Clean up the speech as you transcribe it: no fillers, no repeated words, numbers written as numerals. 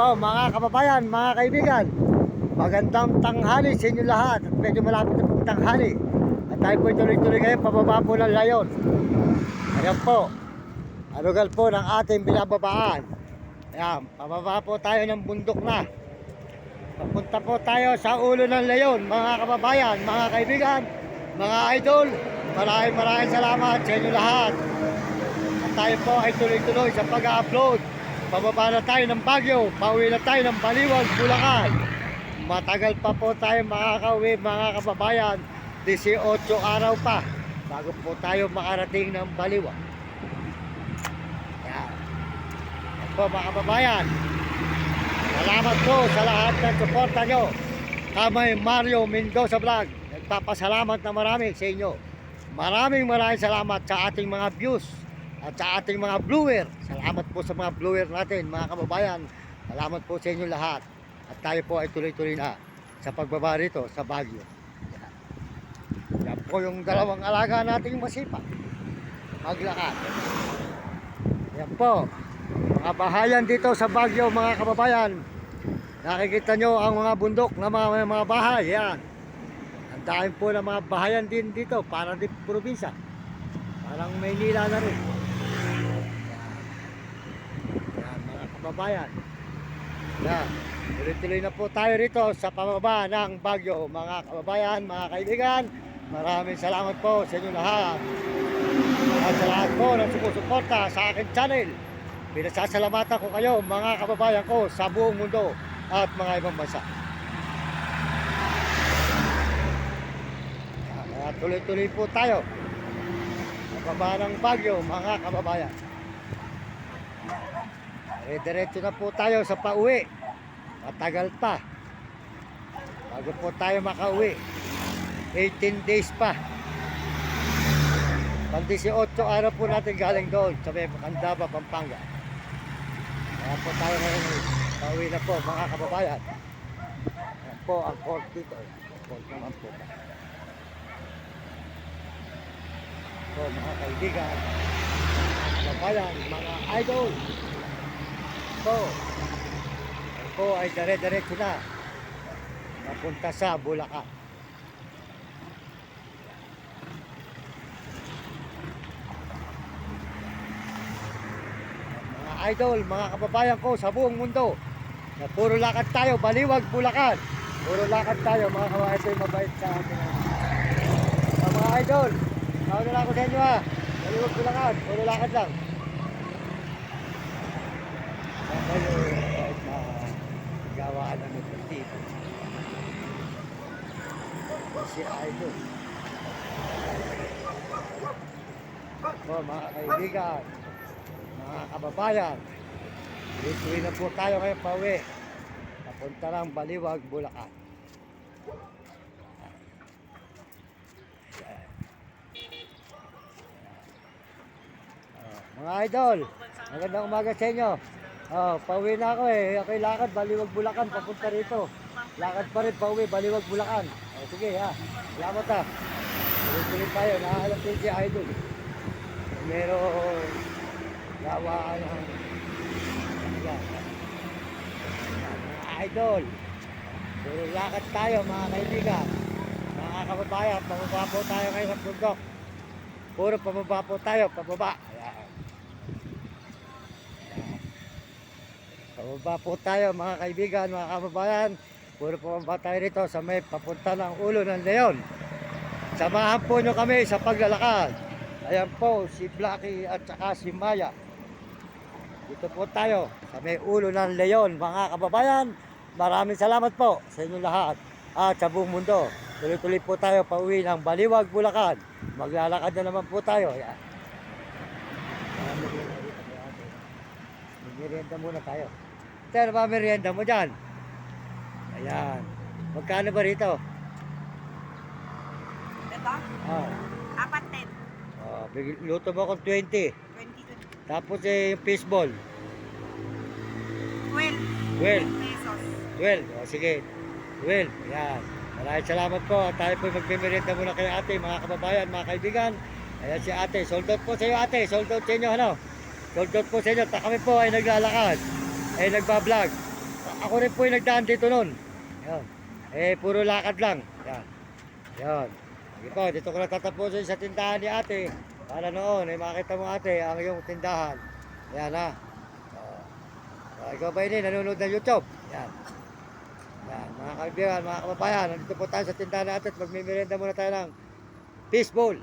po mga kababayan, mga kaibigan, magandang tanghali sa inyo lahat. At medyo malapit na pong tanghali. At tayo po tuloy-tuloy ngayon pababa po ng Layon. Ayan po, alugal po ng ating binababaan. Ayan, pababa po tayo ng bundok na. Papunta po tayo sa ulo ng Layon, mga kababayan, mga kaibigan, mga idol. Maraming salamat sa inyo lahat. At tayo po ay tuloy-tuloy sa pag-upload. Pababa na tayo ng Baguio, pauwi na tayo ng Baliwag, Bulacan. Matagal pa po tayo makakauwi, mga kababayan. 18 araw pa bago po tayo makarating ng Baliwag. Yan. Yan po mga kababayan. Salamat po sa lahat ng suporta nyo. Kamay Mario Mendoza Vlog, nagpapasalamat na marami sa inyo. Maraming salamat sa ating mga views at sa ating mga viewer. Salamat po sa mga viewer natin, mga kababayan. Salamat po sa inyo lahat. At tayo po ay tuloy-tuloy na sa pagbaba rito sa Baguio. Yan po yung dalawang alaga nating masipag maglakad. Yan po, mga bahayan dito sa Baguio, mga kababayan. Nakikita nyo ang mga bundok na mga bahay. Yan. Ang dami po ng mga bahayan din dito para di probinsya. Parang Maynila na rin. Yan mga kababayan. Yan. Tuloy-tuloy na po tayo rito sa pababa ng Baguio, mga kababayan, mga kaibigan. Maraming salamat po sa inyo lahat. At sa lahat po ng sumusuporta sa akin channel. Pinasasalamatan ko kayo, mga kababayan ko sa buong mundo at mga ibang bansa. Kaya tuloy-tuloy po tayo sa baba ng Baguio, mga kababayan. Diretso na po tayo sa pauwi. Matagal pa bago po tayo makauwi. 18 days pa. Pang 18 araw po natin galing doon sa Candaba, Pampanga. Kaya po tayo ngayon. Pauwi na po, mga kababayan. Yan po ang court dito. Court naman po. So mga kaibigan, kababayan, mga idol. So po ay dire-diretso na papunta sa Bulacan. Mga idol, mga kababayan ko sa buong mundo, na puro lakad tayo, Baliwag, Bulacan. Puro lakad tayo, mga kababayan. Ito yung mabait sa atin. Mga idol, tawag na lang ako sa inyo ha. Baliwag, Bulacan, puro lakad lang. Gawaan ng dito si idol. So mga kaibigan, mga kababayan, tuloy na po tayo ngayon pauwi papunta ng Baliwag, Bulacan. Mga idol, magandang umaga sa inyo. Pauwi na ako eh. Ako'y lakad, Baliwag, Bulacan, papunta rito. Lakad pa rin, pauwi, Baliwag, Bulacan. Sige ha, salamat ha. Tuloy-tuloy tayo, nakakalam din si idol. Meron gawaan ng mga idol. Puro lakad tayo, mga kaibigan. Mga kababayan, pababa po tayo ngayon sa bundok. Puro pababa po tayo, pababa. Pababa po tayo, mga kaibigan, mga kababayan. Puro pababa tayo rito sa may papunta ng ulo ng Leon. Samahan po nyo kami sa paglalakad. Ayan po, si Blackie at saka si Maya. Dito po tayo sa may ulo ng Leon, mga kababayan. Maraming salamat po sa inyo lahat at sa buong mundo. Tuloy-tuloy po tayo pauwi ng Baliwag, Bulacan. Maglalakad na naman po tayo. Ayan. Merienda muna tayo. Ito, ano ba merienda mo dyan? Ayan. Magkano ba rito? Ito? Ah. 4.10. Luto mo akong 20. 20. Tapos yung fishball. 12 pesos. 12. Sige. 12. Ayan. Maraming salamat po. Tayo po magmimerienda muna kay ate, mga kababayan, mga kaibigan. Ayan si ate. Sold out po sa iyo, ate. Sold out sa inyo, ano? Sold out po sa inyo. Kami po ay naglalakad. Ay nagbablog. Ako rin po yung nagdaan dito noon. Yan. Eh, puro lakad lang. Yan. Yan. Sige po, dito ko na tatapusin sa tindahan ni ate. Para noon, eh, makita mo ate ang iyong tindahan. Yan ha. Ikaw ba ini nanonood ng YouTube? Yan. Yan, mga kaibigan, mga kababayan, nandito po tayo sa tindahan natin at magmimerienda muna tayo ng fishball.